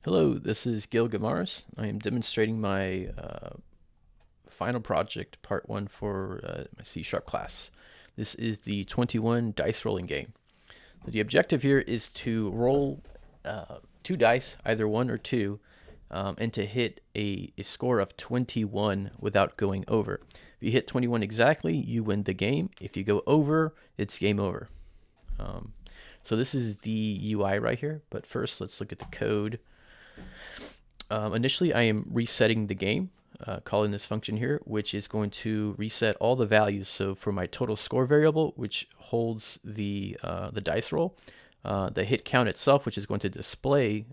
Hello, this is Gil Gamaris. I am demonstrating my final project, part one for my C# class. This is the 21 dice rolling game. The objective here is to roll two dice, either one or two, and to hit a score of 21 without going over. If you hit 21 exactly, you win the game. If you go over, it's game over. So this is the UI right here, but first let's look at the code. Initially, I am resetting the game, calling this function here, which is going to reset all the values. So for my total score variable, which holds the dice roll, the hit count itself, which is going to display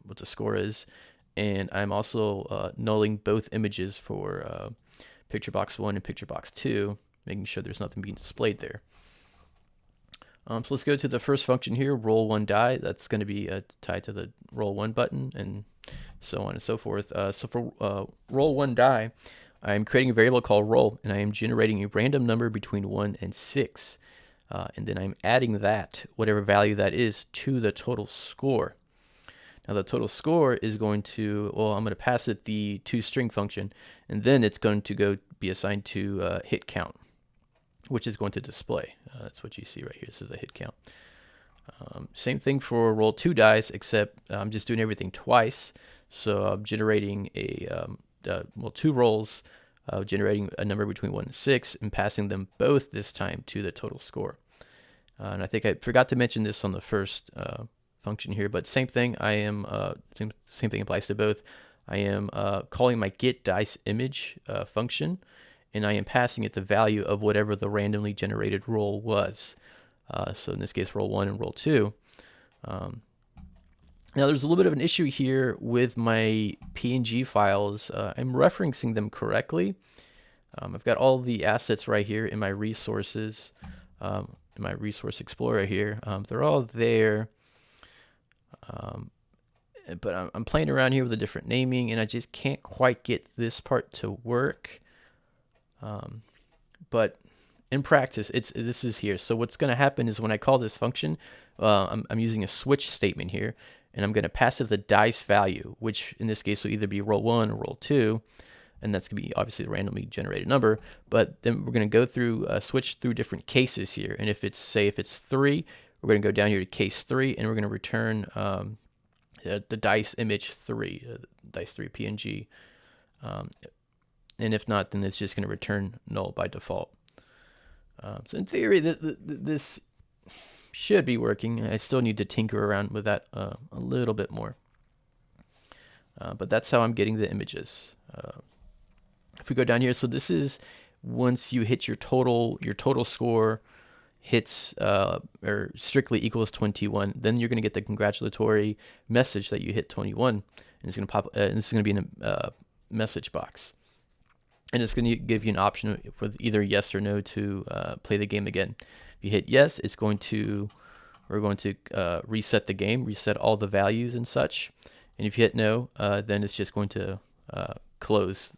what the score is, and I'm also nulling both images for picture box 1 and picture box 2, making sure there's nothing being displayed there. So let's go to the first function here, roll one die. That's going to be tied to the roll one button and so on and so forth. So for roll one die, I'm creating a variable called roll, and I am generating a random number between 1 and 6. And then I'm adding that, whatever value that is, to the total score. Now the total score is going to, well, I'm going to pass it the toString function, and then it's going to go be assigned to hit count, which is going to display. That's what you see right here. This is the hit count. Same thing for roll two dice, except I'm just doing everything twice. So I'm generating two rolls, generating a number between 1 and 6, and passing them both this time to the total score. And I think I forgot to mention this on the first function here, but same thing. I am same thing applies to both. I am calling my getDiceImage function, and I am passing it the value of whatever the randomly generated roll was. So in this case, roll 1 and roll 2. Now there's a little bit of an issue here with my PNG files. I'm referencing them correctly. I've got all the assets right here in my resources, in my resource explorer here. They're all there. But I'm playing around here with a different naming, and I just can't quite get this part to work. But in practice, this is here. So what's going to happen is when I call this function, I'm using a switch statement here, and I'm going to pass it the dice value, which in this case will either be roll 1 or roll 2, and that's going to be obviously a randomly generated number. But then we're going to go through, switch through different cases here, and if it's 3, we're going to go down here to case 3, and we're going to return the dice image 3, dice 3 PNG. And if not, then it's just going to return null by default. So in theory, this should be working. I still need to tinker around with that a little bit more. But that's how I'm getting the images. If we go down here, so this is once you hit your total score hits or strictly equals 21, then you're going to get the congratulatory message that you hit 21, and it's going to pop. And this is going to be in a message box. And it's going to give you an option for either yes or no to play the game again. If you hit yes, we're going to reset the game, reset all the values and such. And if you hit no, then it's just going to close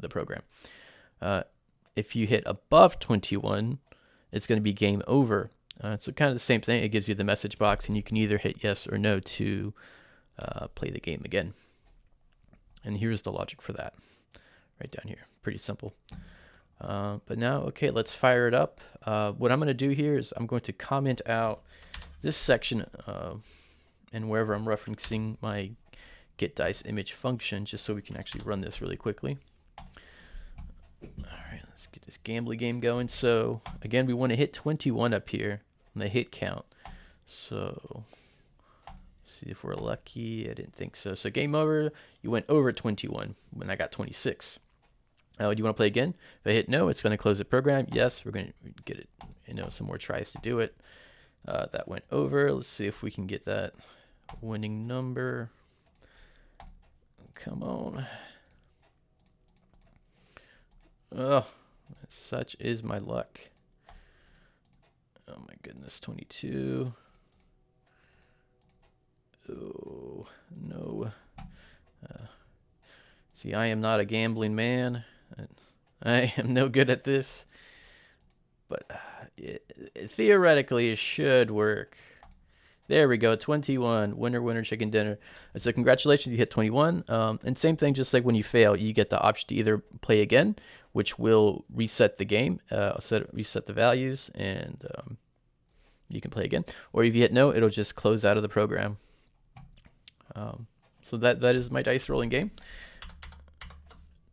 the program. If you hit above 21, it's going to be game over. So kind of the same thing. It gives you the message box, and you can either hit yes or no to play the game again. And here's the logic for that. Right down here, pretty simple. But now, okay, let's fire it up. What I'm going to do here is I'm going to comment out this section and wherever I'm referencing my getDiceImage function, just so we can actually run this really quickly. All right, let's get this gambly game going. So again, we want to hit 21 up here on the hit count. So see if we're lucky. I didn't think so. So game over. You went over 21 when I got 26. Do you want to play again? If I hit no, it's going to close the program. Yes, we're going to get it, some more tries to do it. That went over. Let's see if we can get that winning number. Come on. Oh, such is my luck. Oh my goodness, 22. Oh, no. See, I am not a gambling man. I am no good at this, but theoretically it should work. There we go, 21. Winner, winner, chicken dinner. So congratulations, you hit 21. And same thing, just like when you fail, you get the option to either play again, which will reset the game, reset the values, and you can play again. Or if you hit no, it'll just close out of the program. So that is my dice rolling game.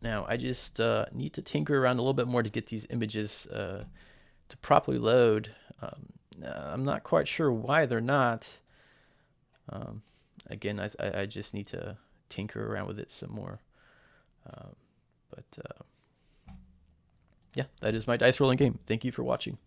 Now I just need to tinker around a little bit more to get these images to properly load. I'm not quite sure why they're not. Again, I just need to tinker around with it some more. But yeah, that is my dice rolling game. Thank you for watching.